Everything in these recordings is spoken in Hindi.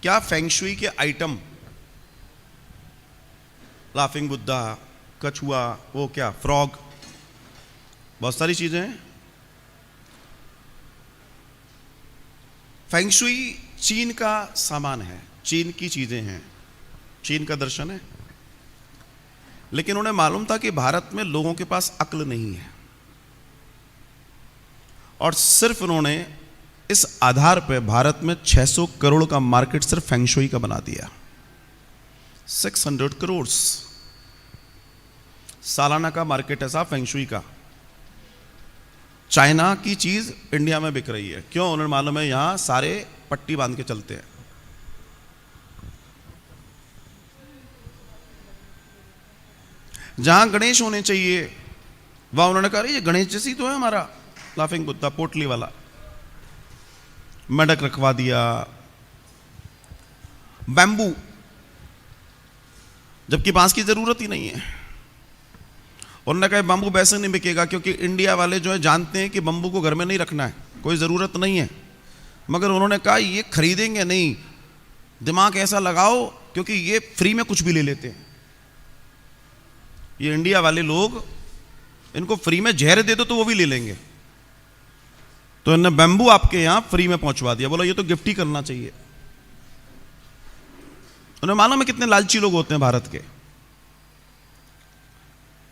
क्या फेंगशुई के आइटम, लाफिंग बुद्धा, कछुआ, वो क्या फ्रॉग, बहुत सारी चीजें हैं। फेंगशुई चीन का सामान है, चीन की चीजें हैं, चीन का दर्शन है। लेकिन उन्हें मालूम था कि भारत में लोगों के पास अक्ल नहीं है, और सिर्फ उन्होंने इस आधार पर भारत में 600 करोड़ का मार्केट सिर्फ फेंगशुई का बना दिया। 600 करोड़ सालाना का मार्केट है साहब फेंगशुई का। चाइना की चीज इंडिया में बिक रही है, क्यों? उन्हें मालूम है यहां सारे पट्टी बांध के चलते हैं। जहां गणेश होने चाहिए वहां उन्होंने कहा ये गणेश जैसी तो है हमारा लाफिंग बुद्धा, पोटली वाला, मेढक रखवा दिया। बैम्बू, जबकि बांस की जरूरत ही नहीं है। उन्होंने कहा बंबू वैसे नहीं बिकेगा, क्योंकि इंडिया वाले जो है जानते हैं कि बंबू को घर में नहीं रखना है, कोई ज़रूरत नहीं है। मगर उन्होंने कहा ये खरीदेंगे नहीं, दिमाग ऐसा लगाओ, क्योंकि ये फ्री में कुछ भी ले लेते हैं। ये इंडिया वाले लोग, इनको फ्री में जहर दे दो तो वो भी ले लेंगे। तो इन्होंने बैम्बू आपके यहां फ्री में पहुंचवा दिया। बोला ये तो गिफ्ट ही करना चाहिए। उन्हें मालूम है कितने लालची लोग होते हैं भारत के,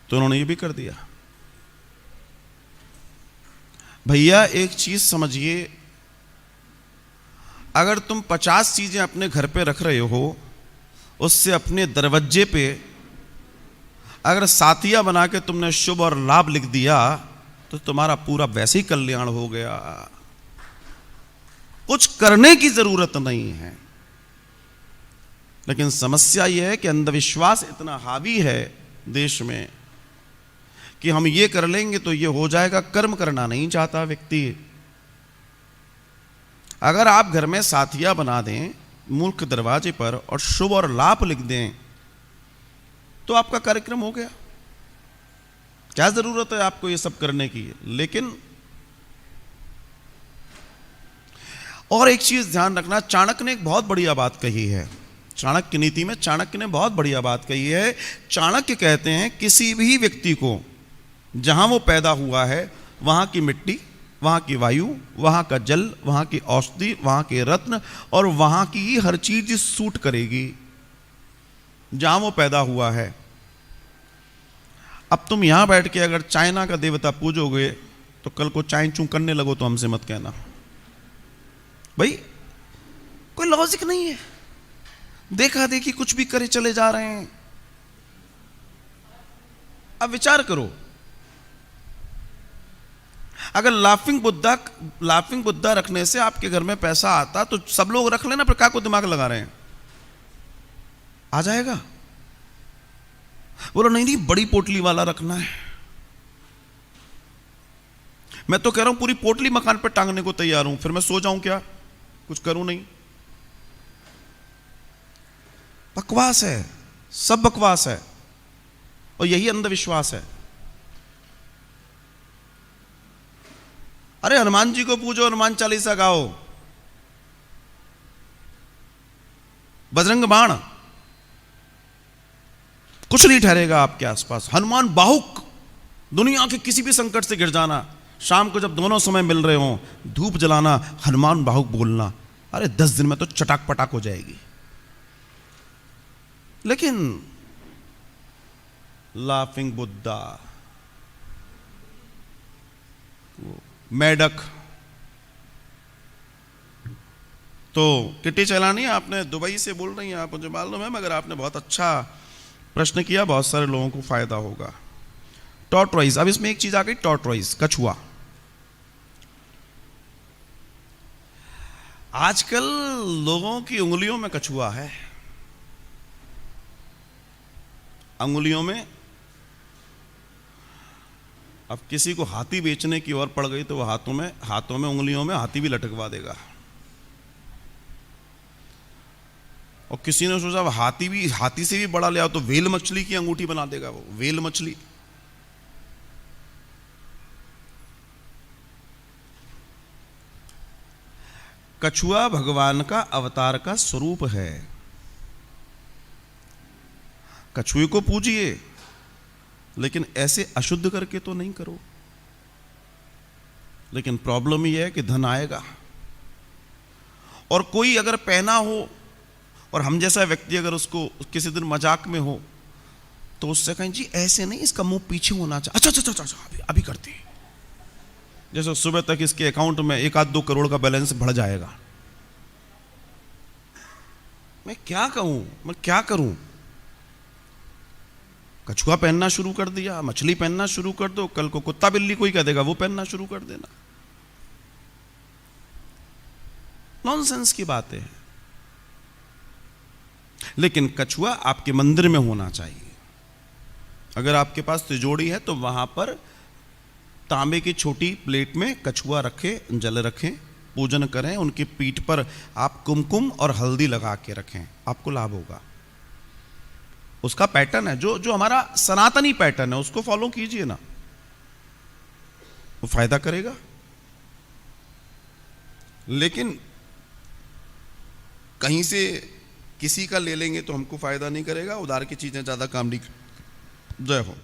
तो उन्होंने ये भी कर दिया। भैया एक चीज समझिए, अगर तुम 50 चीजें अपने घर पे रख रहे हो, उससे अपने दरवाजे पे अगर साथिया बना के तुमने शुभ और लाभ लिख दिया तो तुम्हारा पूरा वैसे ही कल्याण हो गया। कुछ करने की जरूरत नहीं है। लेकिन समस्या यह है कि अंधविश्वास इतना हावी है देश में कि हम ये कर लेंगे तो ये हो जाएगा। कर्म करना नहीं चाहता व्यक्ति। अगर आप घर में साथिया बना दें मुल्क दरवाजे पर और शुभ और लाभ लिख दें तो आपका कार्यक्रम हो गया। क्या जरूरत है आपको ये सब करने की? लेकिन और एक चीज ध्यान रखना, चाणक्य ने एक बहुत बढ़िया बात कही है। चाणक्य नीति में चाणक्य ने बहुत बढ़िया बात कही है। चाणक्य कहते हैं किसी भी व्यक्ति को जहां वो पैदा हुआ है वहां की मिट्टी, वहां की वायु, वहां का जल, वहां की औषधि, वहां के रत्न और वहां की हर चीज सूट करेगी जहां वो पैदा हुआ है। अब तुम यहां बैठ के अगर चाइना का देवता पूजोगे तो कल को चाइन चू करने लगो तो हमसे मत कहना। भाई कोई लॉजिक नहीं है। देखा देखी कुछ भी करे चले जा रहे हैं। अब विचार करो, अगर लाफिंग बुद्धा रखने से आपके घर में पैसा आता तो सब लोग रख लेना, फिर क्या को दिमाग लगा रहे हैं? आ जाएगा। बोलो नहीं बड़ी पोटली वाला रखना है। मैं तो कह रहा हूं पूरी पोटली मकान पर टांगने को तैयार हूं, फिर मैं सो जाऊं क्या? कुछ करूं नहीं? बकवास है, सब बकवास है, और यही अंधविश्वास है। अरे हनुमान जी को पूजो, हनुमान चालीसा गाओ, बजरंग बाण, कुछ नहीं ठहरेगा आपके आसपास। हनुमान बाहुक, दुनिया के किसी भी संकट से गिर जाना, शाम को जब दोनों समय मिल रहे हो धूप जलाना, हनुमान बाहुक बोलना, अरे 10 दिन में तो चटाक पटाक हो जाएगी। लेकिन लाफिंग बुद्धा, मेढक, तो किट्टी चलानी है आपने, दुबई से बोल रही हैं आप, मुझे मालूम है, मगर आपने बहुत अच्छा प्रश्न किया, बहुत सारे लोगों को फायदा होगा। टॉर्टॉइज, अब इसमें एक चीज आ गई, टॉर्टॉइज, कछुआ। आजकल लोगों की उंगलियों में कछुआ है, अंगुलियों में। अब किसी को हाथी बेचने की ओर पड़ गई तो वह हाथों में उंगलियों में हाथी भी लटकवा देगा। और किसी ने सोचा हाथी से भी बड़ा ले आओ तो वेल मछली की अंगूठी बना देगा, वो वेल मछली। कछुआ भगवान का अवतार का स्वरूप है। कछुए को पूजिए, लेकिन ऐसे अशुद्ध करके तो नहीं करो। लेकिन प्रॉब्लम यह है कि धन आएगा, और कोई अगर पहना हो और हम जैसा व्यक्ति अगर उसको किसी दिन मजाक में हो तो उससे कहें जी ऐसे नहीं, इसका मुंह पीछे होना चाहिए, अच्छा अच्छा अच्छा अभी करते हैं, जैसे सुबह तक इसके अकाउंट में 1-2 करोड़ का बैलेंस बढ़ जाएगा। मैं क्या कहूं, मैं क्या करूं? कछुआ पहनना शुरू कर दिया, मछली पहनना शुरू कर दो, कल को कुत्ता बिल्ली कोई कह देगा वो पहनना शुरू कर देना। नॉनसेंस की बातें हैं। लेकिन कछुआ आपके मंदिर में होना चाहिए। अगर आपके पास तिजोरी है तो वहां पर तांबे की छोटी प्लेट में कछुआ रखें, जल रखें, पूजन करें, उनकी पीठ पर आप कुमकुम और हल्दी लगा के रखें, आपको लाभ होगा। उसका पैटर्न है जो हमारा सनातनी पैटर्न है, उसको फॉलो कीजिए ना, वो फायदा करेगा। लेकिन कहीं से किसी का ले लेंगे तो हमको फायदा नहीं करेगा, उधार की चीजें ज्यादा काम नहीं। जय हो।